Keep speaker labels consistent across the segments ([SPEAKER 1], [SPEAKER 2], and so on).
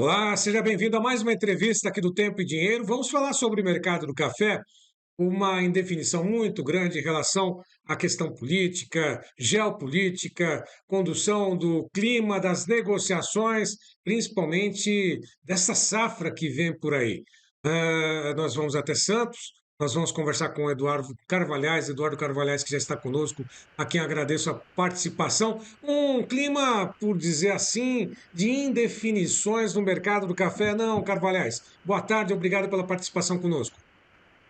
[SPEAKER 1] Olá, seja bem-vindo a mais uma entrevista aqui do Tempo e Dinheiro. Vamos falar sobre o mercado do café, uma indefinição muito grande em relação à questão política, geopolítica, condução do clima, das negociações, principalmente dessa safra que vem por aí. Nós vamos até Santos, nós vamos conversar com o Eduardo Carvalhais, que já está conosco, a quem agradeço a participação. Um clima, por dizer assim, de indefinições no mercado do café. Não, Carvalhais, boa tarde, obrigado pela participação conosco.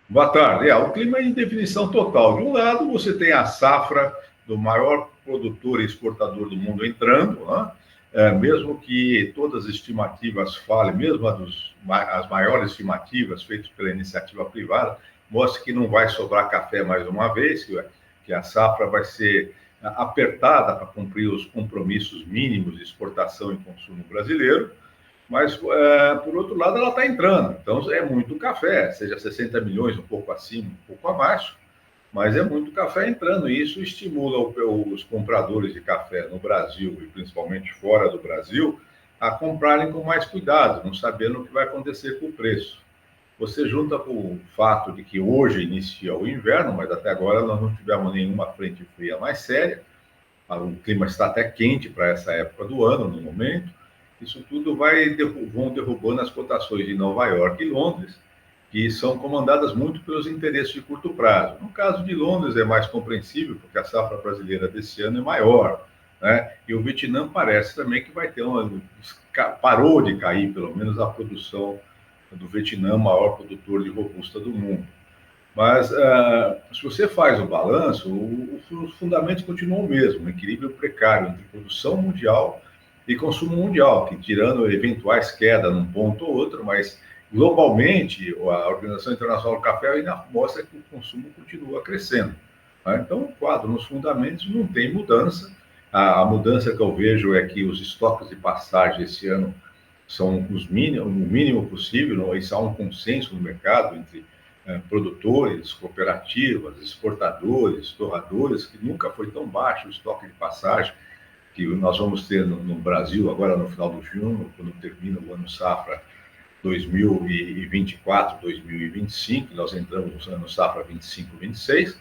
[SPEAKER 2] Boa tarde. O clima é em definição total. De um lado, você tem a safra do maior produtor e exportador do mundo entrando, né? Mesmo que todas as estimativas falem, mesmo as maiores estimativas feitas pela iniciativa privada, mostram que não vai sobrar café mais uma vez, que a safra vai ser apertada para cumprir os compromissos mínimos de exportação e consumo brasileiro. Mas, por outro lado, ela está entrando. Então, é muito café, seja 60 milhões, um pouco acima, um pouco abaixo, mas é muito café entrando. E isso estimula os compradores de café no Brasil, e principalmente fora do Brasil, a comprarem com mais cuidado, não sabendo o que vai acontecer com o preço. Você junta com o fato de que hoje inicia o inverno, mas até agora nós não tivemos nenhuma frente fria mais séria. O clima está até quente para essa época do ano, no momento. Isso tudo vão derrubando as cotações de Nova York e Londres, que são comandadas muito pelos interesses de curto prazo. No caso de Londres é mais compreensível, porque a safra brasileira desse ano é maior, né? E o Vietnã parece também que vai ter parou de cair, pelo menos, a produção do Vietnã, maior produtor de robusta do mundo. Mas, se você faz o balanço, os fundamentos continuam o mesmo, um equilíbrio precário entre produção mundial e consumo mundial, que tirando eventuais quedas num ponto ou outro, mas globalmente a Organização Internacional do Café ainda mostra que o consumo continua crescendo. Né? Então, o quadro nos fundamentos não tem mudança. A mudança que eu vejo é que os estoques de passagem esse ano são o mínimo possível, isso há um consenso no mercado entre produtores, cooperativas, exportadores, torradores, que nunca foi tão baixo o estoque de passagem que nós vamos ter no Brasil agora no final do junho, quando termina o ano safra 2024, 2025, nós entramos no ano safra 25-26,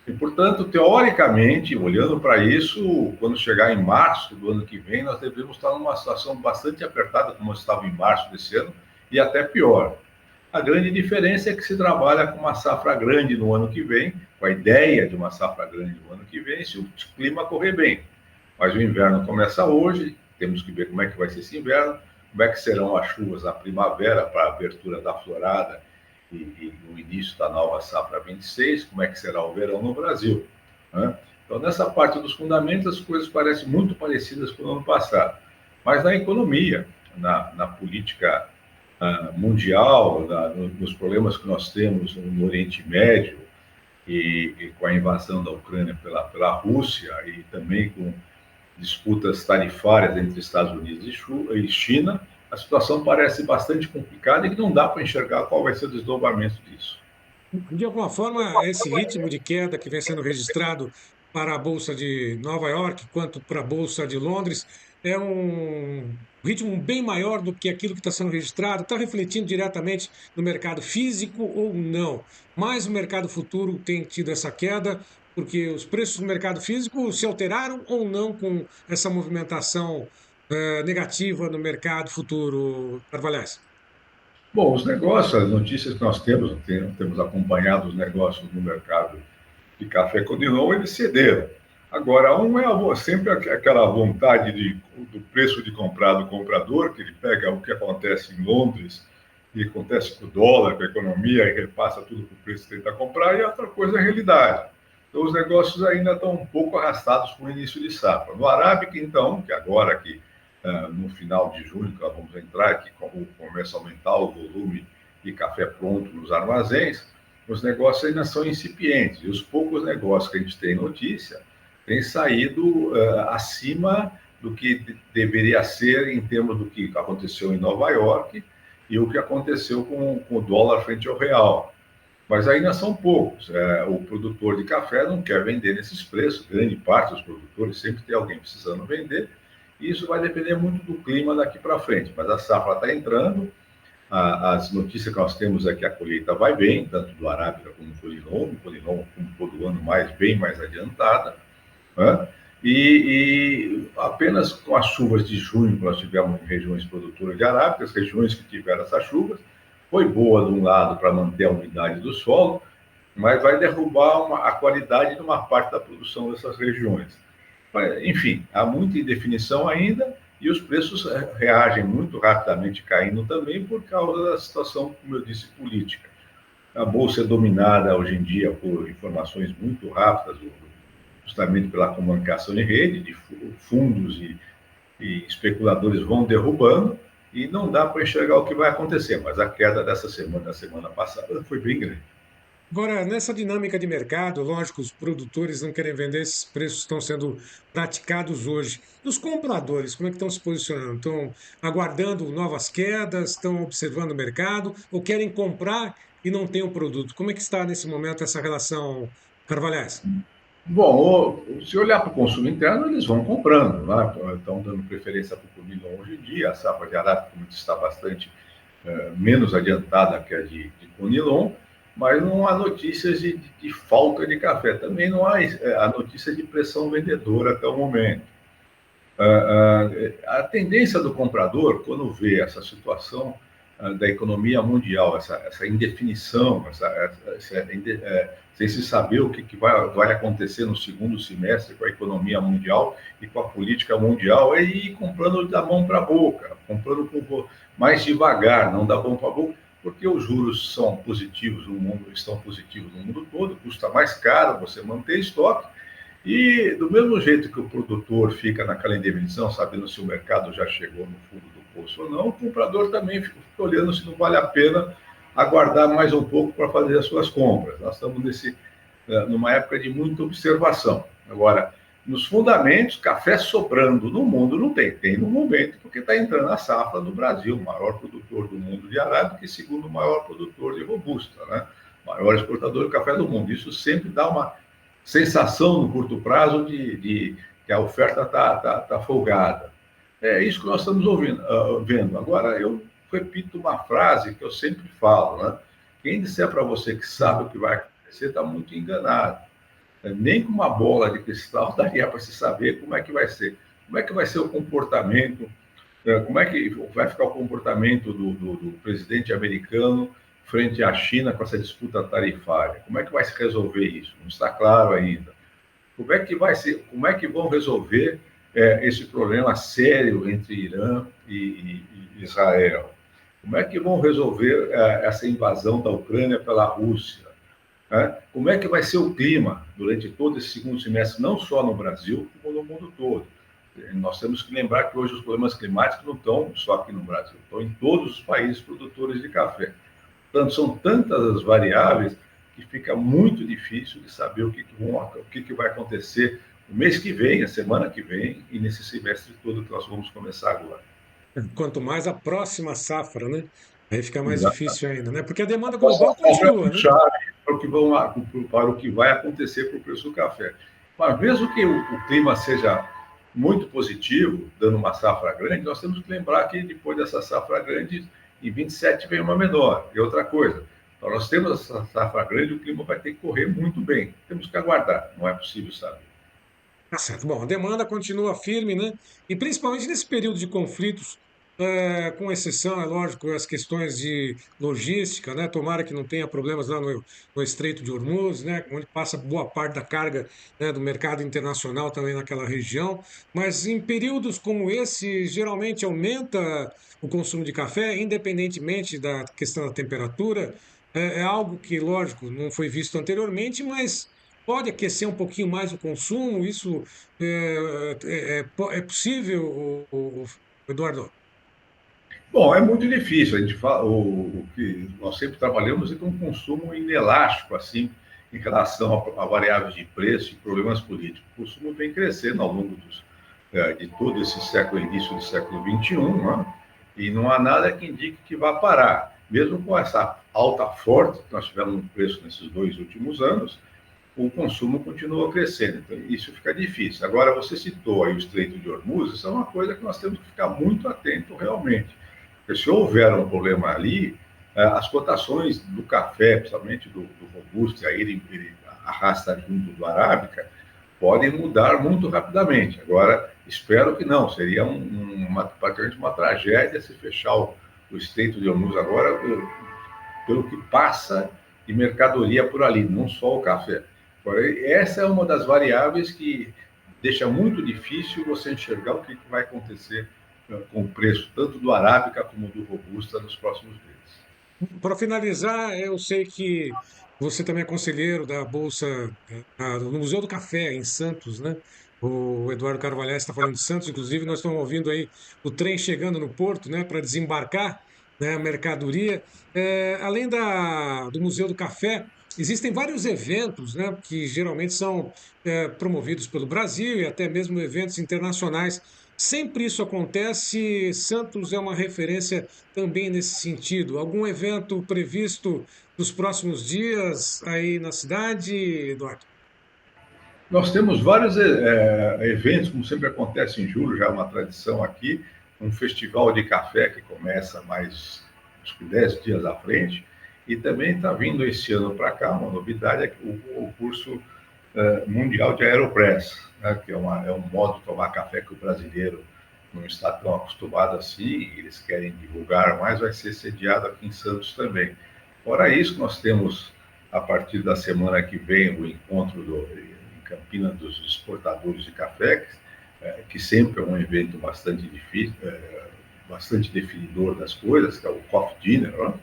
[SPEAKER 2] e, portanto, teoricamente, olhando para isso, quando chegar em março do ano que vem, nós devemos estar numa situação bastante apertada, como estava em março desse ano, e até pior. A grande diferença é que se trabalha com uma safra grande no ano que vem, com a ideia de uma safra grande no ano que vem, se o clima correr bem. Mas o inverno começa hoje, temos que ver como é que vai ser esse inverno, como é que serão as chuvas na primavera para a abertura da florada e no início da nova safra 26, como é que será o verão no Brasil. Né? Então, nessa parte dos fundamentos, as coisas parecem muito parecidas com o ano passado. Mas na economia, na política mundial, nos problemas que nós temos no Oriente Médio e com a invasão da Ucrânia pela Rússia e também com disputas tarifárias entre Estados Unidos e China, a situação parece bastante complicada e que não dá para enxergar qual vai ser o desdobramento disso.
[SPEAKER 1] De alguma forma, esse ritmo de queda que vem sendo registrado para a Bolsa de Nova York, quanto para a Bolsa de Londres, é um ritmo bem maior do que aquilo que está sendo registrado, está refletindo diretamente no mercado físico ou não. Mas o mercado futuro tem tido essa queda, porque os preços do mercado físico se alteraram ou não com essa movimentação negativa no mercado futuro, Carvalhais?
[SPEAKER 2] Bom, os negócios, as notícias que nós temos acompanhado os negócios no mercado de café Conilon, eles cederam. Agora, sempre aquela vontade do preço de comprar do comprador, que ele pega o que acontece em Londres e acontece com o dólar, com a economia, e repassa tudo para o preço que ele está comprar, e a outra coisa é a realidade. Então, os negócios ainda estão um pouco arrastados com o início de safra. No Arábica, então, que agora que no final de junho, que nós vamos entrar, que começa a aumentar o volume de café pronto nos armazéns, os negócios ainda são incipientes. E os poucos negócios que a gente tem notícia têm saído acima do que deveria ser em termos do que aconteceu em Nova York e o que aconteceu com o dólar frente ao real. Mas ainda são poucos. O produtor de café não quer vender nesses preços. Grande parte dos produtores sempre tem alguém precisando vender. Isso vai depender muito do clima daqui para frente, mas a safra está entrando, as notícias que nós temos é que a colheita vai bem, tanto do Arábica como do Conilon, como todo ano, bem mais adiantada, né? E apenas com as chuvas de junho, que nós tivemos em regiões produtoras de arábica, as regiões que tiveram essas chuvas, foi boa de um lado para manter a umidade do solo, mas vai derrubar a qualidade de uma parte da produção dessas regiões. Enfim, há muita indefinição ainda e os preços reagem muito rapidamente caindo também por causa da situação, como eu disse, política. A bolsa é dominada hoje em dia por informações muito rápidas, justamente pela comunicação em rede, de fundos e especuladores vão derrubando, e não dá para enxergar o que vai acontecer, mas a queda dessa semana, da semana passada, foi bem grande.
[SPEAKER 1] Agora, nessa dinâmica de mercado, lógico, os produtores não querem vender, esses preços estão sendo praticados hoje. E os compradores, como é que estão se posicionando? Estão aguardando novas quedas, estão observando o mercado, ou querem comprar e não tem o produto? Como é que está nesse momento essa relação, Carvalhais?
[SPEAKER 2] Bom, se olhar para o consumo interno, eles vão comprando, né? Estão dando preferência para o Conilon hoje em dia. A safra de arábica, como disse, está bastante menos adiantada que a de Conilon, mas não há notícias de falta de café. Também não há a notícia de pressão vendedora até o momento. A tendência do comprador, quando vê essa situação da economia mundial, essa indefinição, sem se saber o que vai acontecer no segundo semestre com a economia mundial e com a política mundial, é ir comprando da mão para a boca, comprando mais devagar, não da mão para a boca, porque os juros são positivos no mundo, estão positivos no mundo todo, custa mais caro você manter estoque. E do mesmo jeito que o produtor fica naquela indefinição, sabendo se o mercado já chegou no fundo do poço ou não, o comprador também fica olhando se não vale a pena aguardar mais um pouco para fazer as suas compras. Nós estamos numa época de muita observação. Agora, nos fundamentos, café sobrando no mundo não tem. Tem no momento, porque está entrando a safra do Brasil, o maior produtor do mundo de arábica e segundo maior produtor de robusta, né? Maior exportador de café do mundo. Isso sempre dá uma sensação no curto prazo de que a oferta está folgada. É isso que nós estamos vendo. Agora, eu repito uma frase que eu sempre falo, né? Quem disser para você que sabe o que vai acontecer está muito enganado. Nem com uma bola de cristal daria para se saber como é que vai ser. Como é que vai ser o comportamento, como é que vai ficar o comportamento do presidente americano frente à China com essa disputa tarifária? Como é que vai se resolver isso? Não está claro ainda. Como é que vão resolver esse problema sério entre Irã e Israel? Como é que vão resolver essa invasão da Ucrânia pela Rússia? Como é que vai ser o clima durante todo esse segundo semestre, não só no Brasil, como no mundo todo? Nós temos que lembrar que hoje os problemas climáticos não estão só aqui no Brasil, estão em todos os países produtores de café. Portanto, são tantas as variáveis que fica muito difícil de saber o que vai acontecer no mês que vem, a semana que vem e nesse semestre todo que nós vamos começar agora.
[SPEAKER 1] Quanto mais a próxima safra, né? Aí fica mais
[SPEAKER 2] Exato.
[SPEAKER 1] difícil ainda, né? Porque a demanda
[SPEAKER 2] Essa
[SPEAKER 1] global
[SPEAKER 2] safra é
[SPEAKER 1] continua,
[SPEAKER 2] muito
[SPEAKER 1] né?
[SPEAKER 2] chave para o que vai acontecer para o preço do café. Mas mesmo que o clima seja muito positivo, dando uma safra grande, nós temos que lembrar que depois dessa safra grande, em 27 vem uma menor. E outra coisa, então nós temos essa safra grande, o clima vai ter que correr muito bem. Temos que aguardar, não é possível saber.
[SPEAKER 1] Tá certo. Bom, a demanda continua firme, né? E principalmente nesse período de conflitos, com exceção, é lógico, as questões de logística, né? Tomara que não tenha problemas lá no Estreito de Hormuz, né? Onde passa boa parte da carga, né, do mercado internacional também naquela região. Mas em períodos como esse, geralmente aumenta o consumo de café, independentemente da questão da temperatura. É algo que, lógico, não foi visto anteriormente, mas pode aquecer um pouquinho mais o consumo? Isso é possível, Eduardo?
[SPEAKER 2] Bom, é muito difícil. A gente fala, o que nós sempre trabalhamos é com um consumo inelástico, assim, em relação a variáveis de preço e problemas políticos. O consumo vem crescendo ao longo de todo esse século, início do século XXI, né? E não há nada que indique que vá parar. Mesmo com essa alta forte que nós tivemos no preço nesses 2 últimos anos, o consumo continua crescendo. Então, isso fica difícil. Agora, você citou aí o Estreito de Hormuz, isso é uma coisa que nós temos que ficar muito atento realmente. Porque se houver um problema ali, as cotações do café, principalmente do Robusta, aí ele arrasta junto do Arábica, podem mudar muito rapidamente. Agora, espero que não. Seria praticamente uma tragédia se fechar o Estreito de Hormuz agora, pelo que passa de mercadoria por ali, não só o café. Essa é uma das variáveis que deixa muito difícil você enxergar o que vai acontecer com o preço tanto do Arábica como do Robusta nos próximos meses.
[SPEAKER 1] Para finalizar, eu sei que você também é conselheiro da Bolsa, no Museu do Café, em Santos, né? O Eduardo Carvalhais está falando de Santos, inclusive nós estamos ouvindo aí o trem chegando no porto, né, para desembarcar, né, a mercadoria. Além do Museu do Café, existem vários eventos, né, que geralmente são promovidos pelo Brasil e até mesmo eventos internacionais. Sempre isso acontece, Santos é uma referência também nesse sentido. Algum evento previsto nos próximos dias aí na cidade, Eduardo?
[SPEAKER 2] Nós temos vários eventos, como sempre acontece em julho, já é uma tradição aqui, um festival de café que começa mais, acho que 10 dias à frente, e também está vindo esse ano para cá, uma novidade, é o curso mundial de Aeropress, né, que é um modo de tomar café que o brasileiro não está tão acostumado assim, e eles querem divulgar mais, vai ser sediado aqui em Santos também. Fora isso, nós temos, a partir da semana que vem, o encontro em Campinas dos exportadores de café, que sempre é um evento bastante difícil, bastante definidor das coisas, que é o Coffee Dinner, né?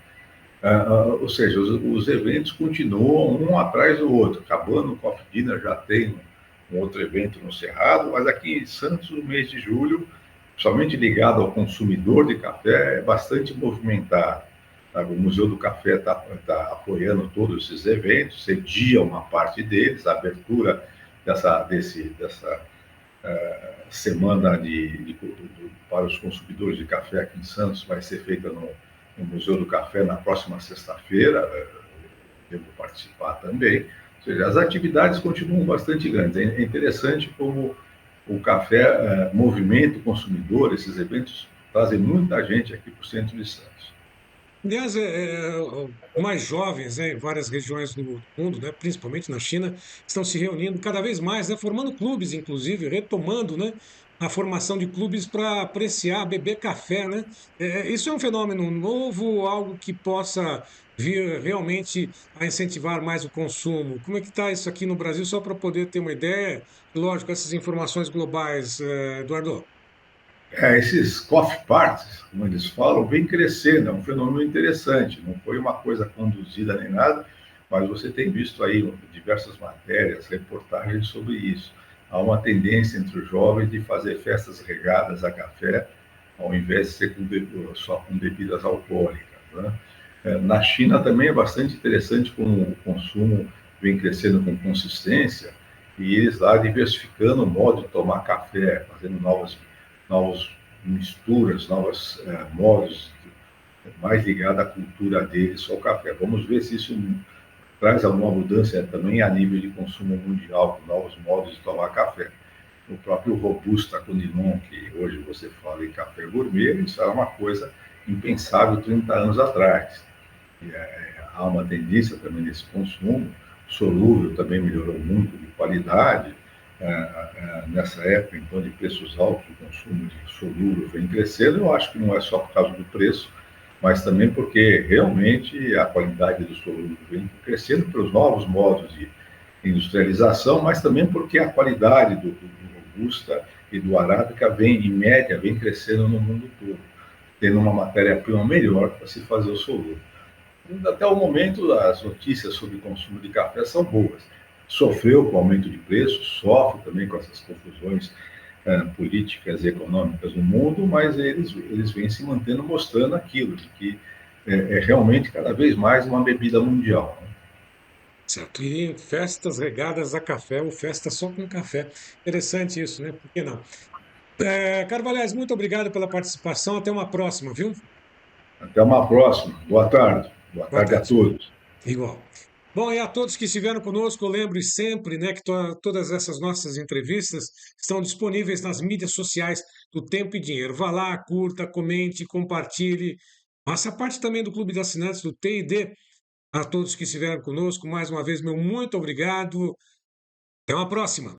[SPEAKER 2] Ou seja, os eventos continuam um atrás do outro. Acabando o Coffee Dinner, já tem um outro evento no Cerrado, mas aqui em Santos, no mês de julho, somente ligado ao consumidor de café, é bastante movimentado. Sabe? O Museu do Café está apoiando todos esses eventos, cedia uma parte deles, a abertura dessa semana para os consumidores de café aqui em Santos vai ser feita no Museu do Café na próxima sexta-feira, devo participar também. Ou seja, as atividades continuam bastante grandes. É interessante como o café movimenta o consumidor, esses eventos trazem muita gente aqui para o centro de Santos.
[SPEAKER 1] Aliás, mais jovens, né, em várias regiões do mundo, né, principalmente na China, estão se reunindo cada vez mais, né, formando clubes, inclusive, retomando, né, a formação de clubes para apreciar, beber café, né? Isso é um fenômeno novo, algo que possa vir realmente a incentivar mais o consumo. Como é que está isso aqui no Brasil, só para poder ter uma ideia? Lógico, essas informações globais, Eduardo.
[SPEAKER 2] Esses coffee parties, como eles falam, vem crescendo, é um fenômeno interessante, não foi uma coisa conduzida nem nada, mas você tem visto aí diversas matérias, reportagens sobre isso. Há uma tendência entre os jovens de fazer festas regadas a café, ao invés de ser só com bebidas alcoólicas, né? Na China também é bastante interessante como o consumo vem crescendo com consistência, e eles lá diversificando o modo de tomar café, fazendo novas misturas, novos modos, mais ligado à cultura deles, ao café. Vamos ver se isso traz alguma mudança também a nível de consumo mundial, com novos modos de tomar café. O próprio Robusta com limão, que hoje você fala em café gourmet, isso era uma coisa impensável 30 anos atrás. Há uma tendência também nesse consumo, solúvel também melhorou muito de qualidade, nessa época, então, de preços altos, o consumo de solúvel vem crescendo. Eu acho que não é só por causa do preço, mas também porque realmente a qualidade do solúvel vem crescendo pelos novos modos de industrialização, mas também porque a qualidade do Robusta e do Arábica vem, em média, vem crescendo no mundo todo, tendo uma matéria-prima melhor para se fazer o solúvel. Até o momento, as notícias sobre o consumo de café são boas. Sofreu com o aumento de preços, sofre também com essas confusões políticas e econômicas no mundo, mas eles vêm se mantendo, mostrando aquilo, de que é realmente cada vez mais uma bebida mundial, né?
[SPEAKER 1] Certo. E festas regadas a café ou festa só com café. Interessante isso, né? Por que não? Carvalhais, muito obrigado pela participação. Até uma próxima, viu?
[SPEAKER 2] Até uma próxima. Boa tarde. Boa
[SPEAKER 1] Boa
[SPEAKER 2] tarde a
[SPEAKER 1] tarde.
[SPEAKER 2] todos.
[SPEAKER 1] Igual. Bom, e a todos que estiveram conosco, eu lembro sempre, né, que todas essas nossas entrevistas estão disponíveis nas mídias sociais do Tempo e Dinheiro. Vá lá, curta, comente, compartilhe. Faça parte também do Clube de Assinantes do TID. A todos que estiveram conosco, mais uma vez, meu muito obrigado. Até uma próxima.